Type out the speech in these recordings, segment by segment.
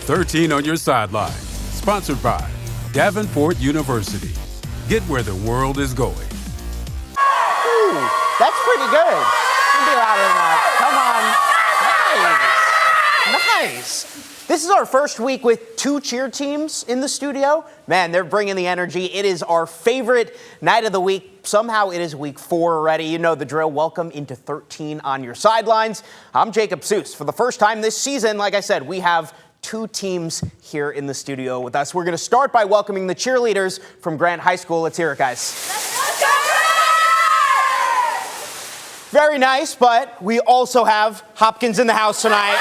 13 on Your Sidelines, sponsored by Davenport University. Get where the world is going. Ooh, that's pretty good. Can be louder than that. Come on. Nice. This is our first week with 2 cheer teams in the studio. Man, they're bringing the energy. It is our favorite night of the week. Somehow it is week 4 already. You know the drill. Welcome into 13 on Your Sidelines. I'm Jacob Seuss. For the first time this season, like I said, we have 2 teams here in the studio with us. We're going to start by welcoming the cheerleaders from Grant High School. Let's hear it, guys. Very nice, but we also have Hopkins in the house tonight.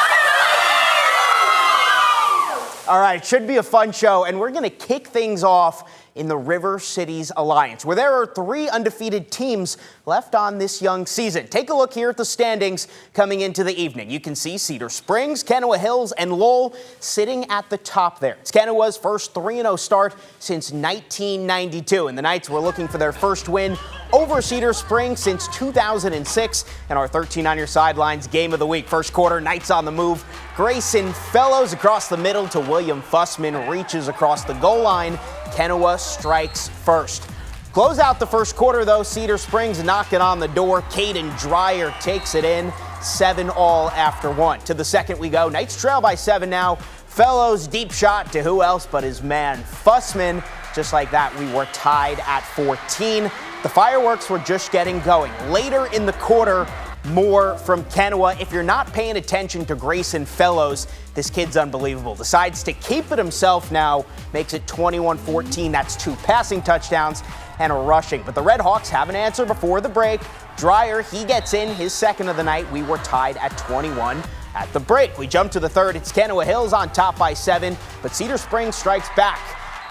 All right, should be a fun show, and we're going to kick things off in the River Cities Alliance, where there are 3 undefeated teams left on this young season. Take a look here at the standings coming into the evening. You can see Cedar Springs, Kennewa Hills, and Lowell sitting at the top there. It's Kennewa's first 3-0 start since 1992, and the Knights were looking for their first win over Cedar Springs since 2006. And our 13 on Your Sidelines game of the week. First quarter, Knights on the move. Grayson Fellows across the middle to William Fussman, reaches across the goal line. Kennewa strikes first. Close out the first quarter, though. Cedar Springs knocking on the door. Caden Dreyer takes it in. 7-all after 1. To the second we go. Knights trail by 7 now. Fellows deep shot to who else but his man Fussman. Just like that, we were tied at 14. The fireworks were just getting going. Later in the quarter, more from Kennewa. If you're not paying attention to Grayson Fellows, this kid's unbelievable. Decides to keep it himself now, makes it 21-14. That's 2 passing touchdowns and a rushing. But the Red Hawks have an answer before the break. Dreyer, he gets in his second of the night. We were tied at 21 at the break. We jump to the third. It's Kennewa Hills on top by 7, but Cedar Springs strikes back.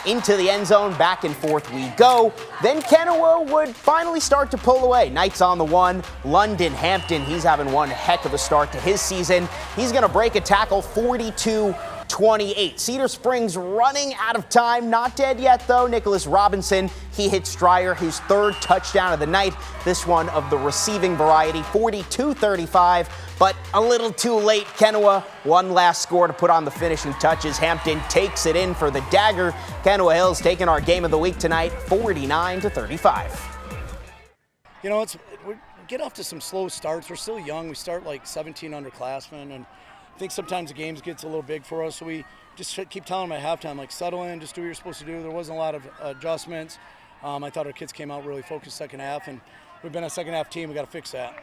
Into the end zone, back and forth we go. Then Kennewa would finally start to pull away. Knights on the 1. London Hampton, he's having one heck of a start to his season. He's going to break a tackle, 42-28. Cedar Springs running out of time. Not dead yet, though. Nicholas Robinson, he hits Dreyer, his 3rd touchdown of the night. This one of the receiving variety, 42-35. But a little too late. Kennewa, one last score to put on the finishing touches. Hampton takes it in for the dagger. Kennewa Hills taking our game of the week tonight, 49-35. You know, we get off to some slow starts. We're still young. We start like 17 underclassmen, and I think sometimes the games gets a little big for us. So we just keep telling them at halftime, like, settle in, just do what you're supposed to do. There wasn't a lot of adjustments. I thought our kids came out really focused second half, and we've been a second half team. We got to fix that.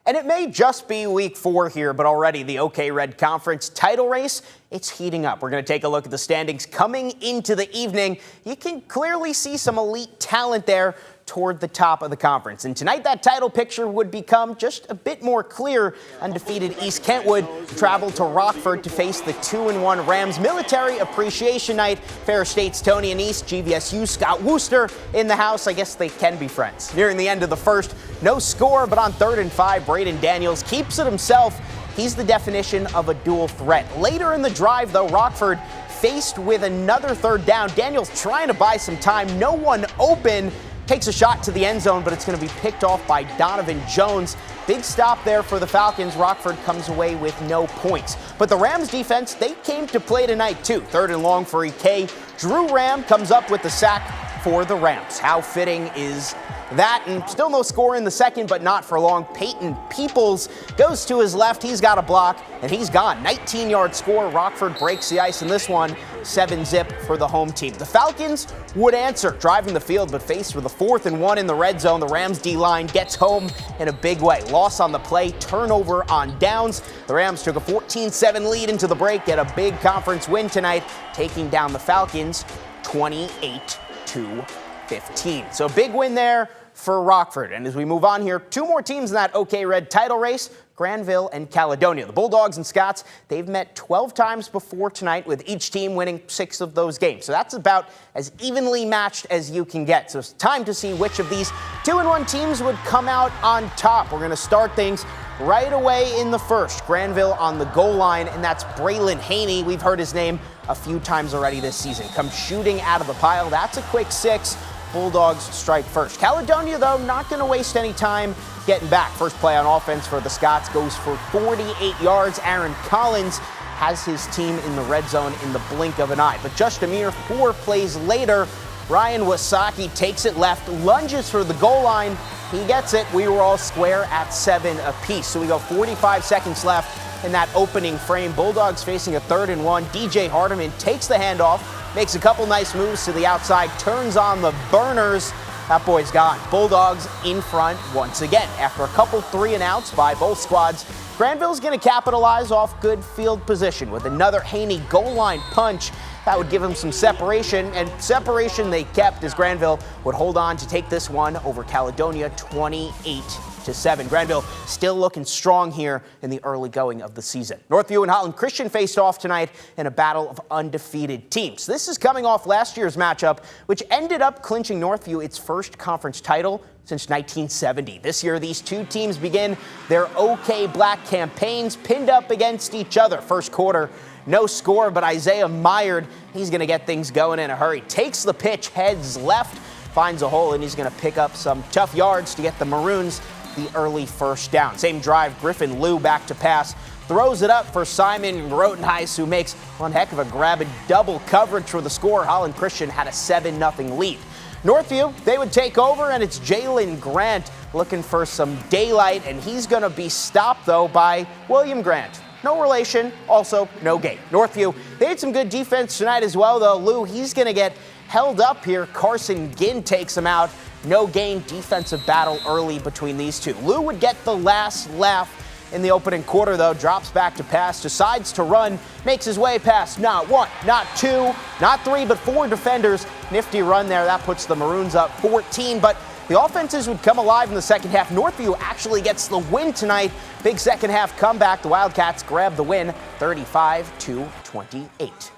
And it may just be week 4 here, but already the OK Red Conference title race, it's heating up. We're going to take a look at the standings coming into the evening. You can clearly see some elite talent there toward the top of the conference. And tonight that title picture would become just a bit more clear. Undefeated East Kentwood traveled to Rockford to face the 2-1 Rams. Military Appreciation Night. Fair State's Tony and East, GVSU Scott Wooster in the house. I guess they can be friends. Nearing the end of the first, no score, but on 3rd and 5, Braden Daniels keeps it himself. He's the definition of a dual threat. Later in the drive, though, Rockford faced with another 3rd down. Daniels trying to buy some time. No one open. Takes a shot to the end zone, but it's going to be picked off by Donovan Jones. Big stop there for the Falcons. Rockford comes away with no points. But the Rams defense, they came to play tonight too. 3rd and long for EK. Drew Ram comes up with the sack for the Rams. How fitting is that? And still no score in the second, but not for long. Peyton Peoples goes to his left. He's got a block, and he's gone. 19-yard score. Rockford breaks the ice in this one. 7-zip for the home team. The Falcons would answer, driving the field, but faced with a 4th and 1 in the red zone. The Rams D-line gets home in a big way. Loss on the play, turnover on downs. The Rams took a 14-7 lead into the break, get a big conference win tonight, taking down the Falcons 28-15. So big win there for Rockford. And as we move on here, 2 more teams in that OK Red title race. Granville and Caledonia. The Bulldogs and Scots, they've met 12 times before tonight, with each team winning 6 of those games. So that's about as evenly matched as you can get. So it's time to see which of these 2-1 teams would come out on top. We're going to start things right away in the first. Granville on the goal line, and that's Braylon Haney. We've heard his name a few times already this season. Comes shooting out of the pile. That's a quick 6 Bulldogs strike first. Caledonia, though, not going to waste any time getting back. First play on offense for the Scots goes for 48 yards. Aaron Collins has his team in the red zone in the blink of an eye. But just a mere 4 plays later, Ryan Wasaki takes it left, lunges for the goal line. He gets it. We were all square at 7 apiece. So we go 45 seconds left in that opening frame. Bulldogs facing a 3rd and 1. DJ Hardiman takes the handoff, makes a couple nice moves to the outside, turns on the burners. That boy's gone. Bulldogs in front once again. After a couple 3 and outs by both squads, Granville's going to capitalize off good field position with another Haney goal line punch. That would give them some separation, and separation they kept as Granville would hold on to take this one over Caledonia 28-7. Granville still looking strong here in the early going of the season. Northview and Holland Christian faced off tonight in a battle of undefeated teams. This is coming off last year's matchup, which ended up clinching Northview its first conference title since 1970. This year, these two teams begin their OK Black campaigns pinned up against each other. First quarter, no score, but Isaiah Myerd, he's going to get things going in a hurry. Takes the pitch, heads left, finds a hole, and he's going to pick up some tough yards to get the Maroons the early first down. Same drive, Griffin Liu back to pass, throws it up for Simon Rotenheis, who makes one heck of a grab and double coverage for the score. Holland Christian had a 7-0 lead. Northview, they would take over, and it's Jalen Grant looking for some daylight, and he's going to be stopped, though, by William Grant. No relation, also no gain. Northview, they had some good defense tonight as well, though. Lou, he's going to get held up here. Carson Ginn takes him out. No gain defensive battle early between these two. Lou would get the last laugh in the opening quarter, though. Drops back to pass, decides to run, makes his way past not 1, not 2, not 3, but 4 defenders. Nifty run there. That puts the Maroons up 14, but the offenses would come alive in the second half. Northview actually gets the win tonight. Big second half comeback. The Wildcats grab the win 35-28.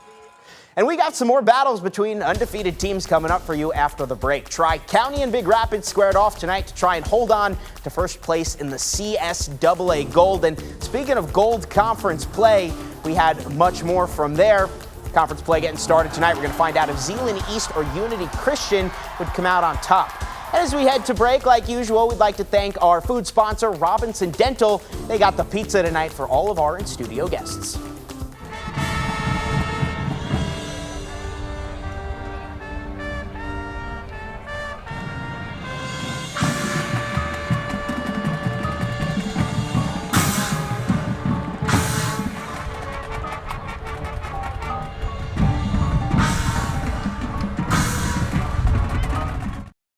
And we got some more battles between undefeated teams coming up for you after the break. Tri-County and Big Rapids squared off tonight to try and hold on to first place in the CSAA Gold. And speaking of Gold Conference play, we had much more from there. Conference play getting started tonight. We're going to find out if Zeeland East or Unity Christian would come out on top. And as we head to break, like usual, we'd like to thank our food sponsor, Robinson Dental. They got the pizza tonight for all of our in-studio guests.